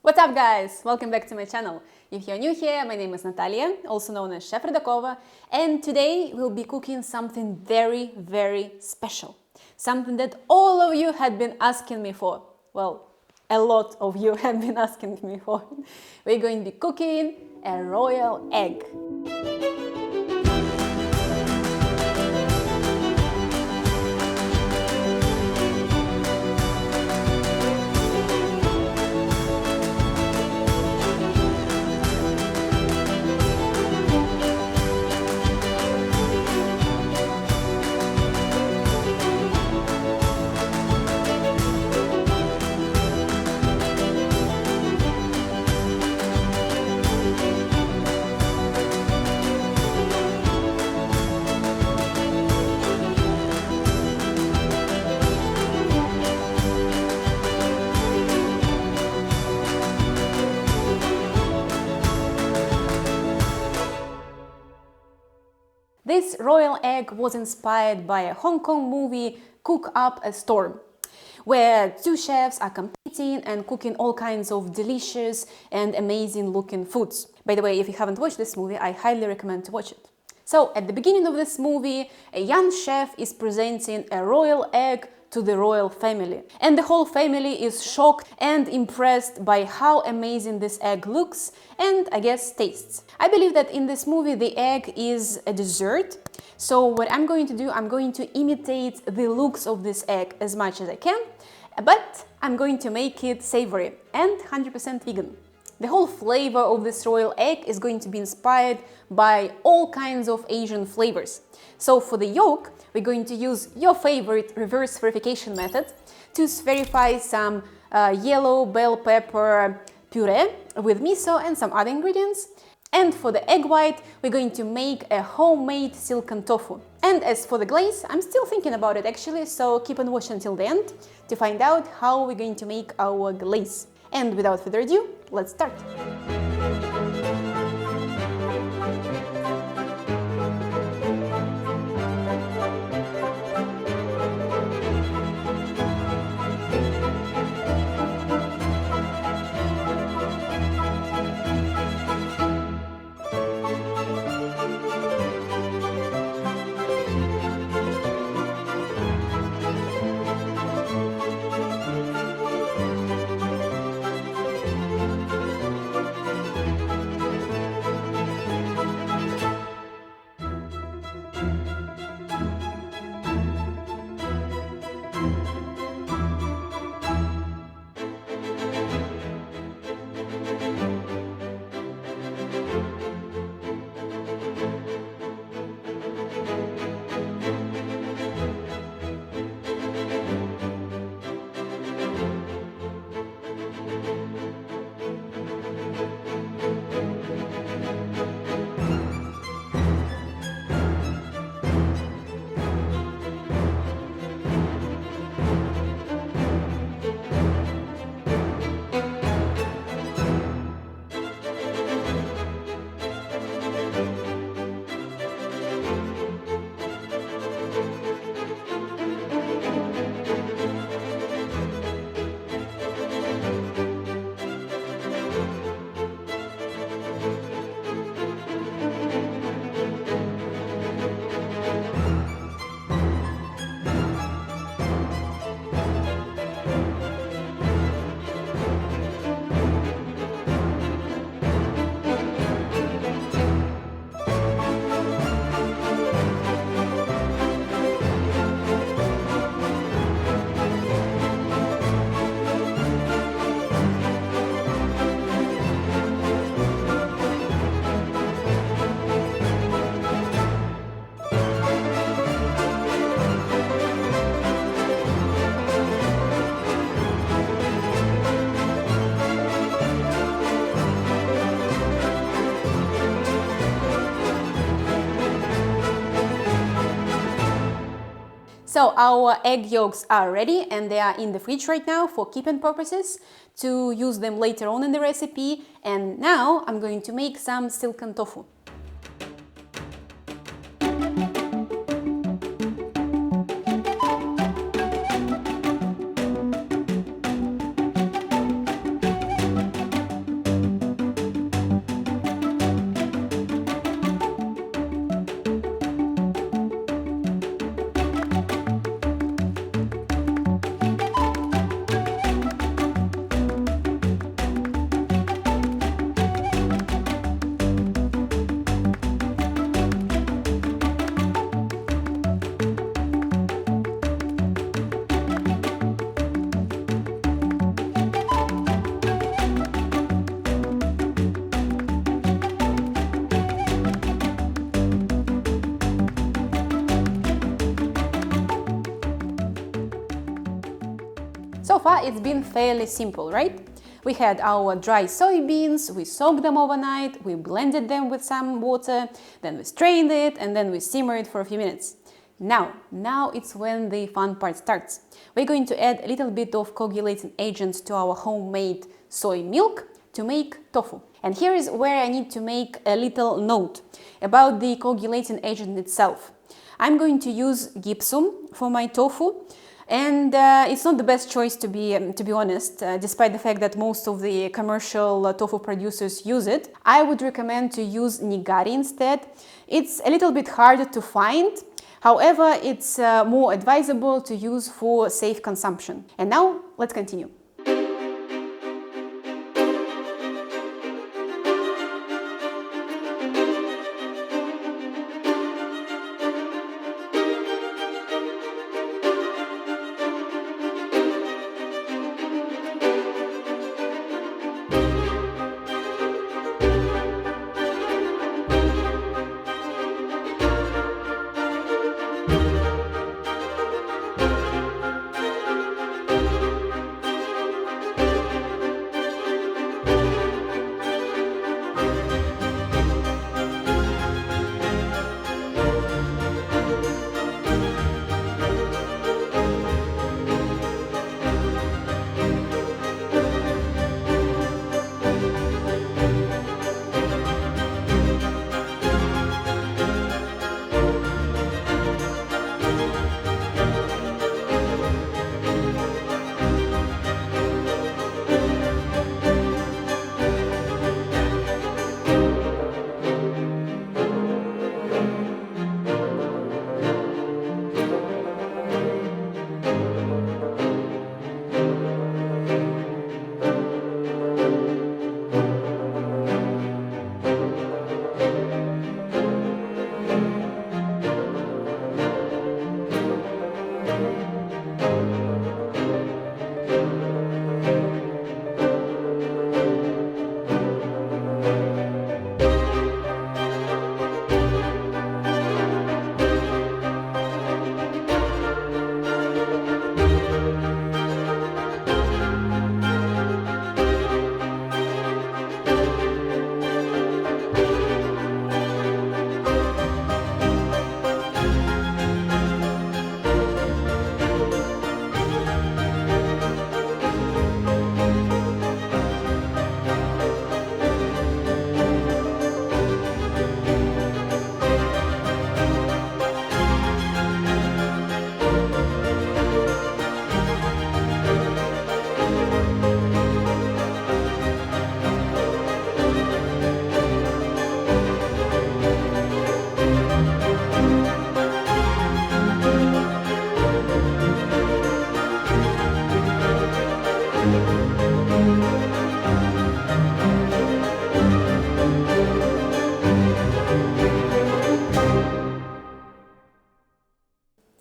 What's up, guys? Welcome back to my channel. If you're new here, my name is Natalia, also known as Chef Redakova, and today we'll be cooking something very special. Something that all of you had been asking me for. Well, a lot of you have been asking me for. We're going to be cooking a royal egg. This royal egg was inspired by a Hong Kong movie, Cook Up a Storm, where two chefs are competing and cooking all kinds of delicious and amazing looking foods. By the way, if you haven't watched this movie, I highly recommend to watch it. So, at the beginning of this movie, a young chef is presenting a royal egg to the royal family. And the whole family is shocked and impressed by how amazing this egg looks and, I guess, tastes. I believe that in this movie the egg is a dessert. So what I'm going to do, I'm going to imitate the looks of this egg as much as I can, but I'm going to make it savory and 100% vegan. The whole flavor of this royal egg is going to be inspired by all kinds of Asian flavors. So for the yolk, we're going to use your favorite reverse verification method to verify some yellow bell pepper puree with miso and some other ingredients. And for the egg white, we're going to make a homemade silken tofu. And as for the glaze, I'm still thinking about it actually, so keep on watching until the end to find out how we're going to make our glaze. And without further ado, let's start! So our egg yolks are ready and they are in the fridge right now for keeping purposes to use them later on in the recipe. And now I'm going to make some silken tofu. So far it's been fairly simple, right? We had our dry soybeans, we soaked them overnight, we blended them with some water, then we strained it, and then we simmered it for a few minutes. Now it's when the fun part starts. We're going to add a little bit of coagulating agents to our homemade soy milk to make tofu. And here is where I need to make a little note about the coagulating agent itself. I'm going to use gypsum for my tofu, and it's not the best choice to be honest, despite the fact that most of the commercial tofu producers use it. I would recommend to use nigari instead. It's a little bit harder to find. However, it's more advisable to use for safe consumption. And now, let's continue.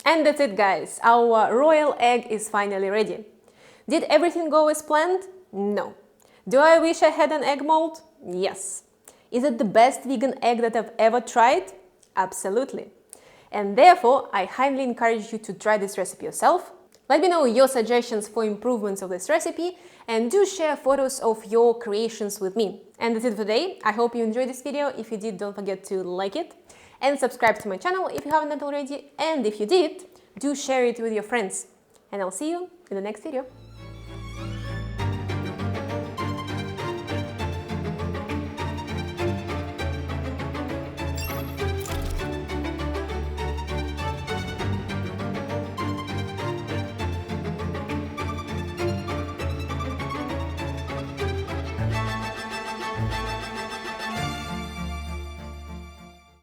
And that's it, guys. Our royal egg is finally ready. Did everything go as planned? No. Do I wish I had an egg mold? Yes. Is it the best vegan egg that I've ever tried? Absolutely. And therefore, I highly encourage you to try this recipe yourself. Let me know your suggestions for improvements of this recipe, and do share photos of your creations with me. And that's it for today. I hope you enjoyed this video. If you did, don't forget to like it and subscribe to my channel if you haven't done already. And if you did, do share it with your friends. And I'll see you in the next video.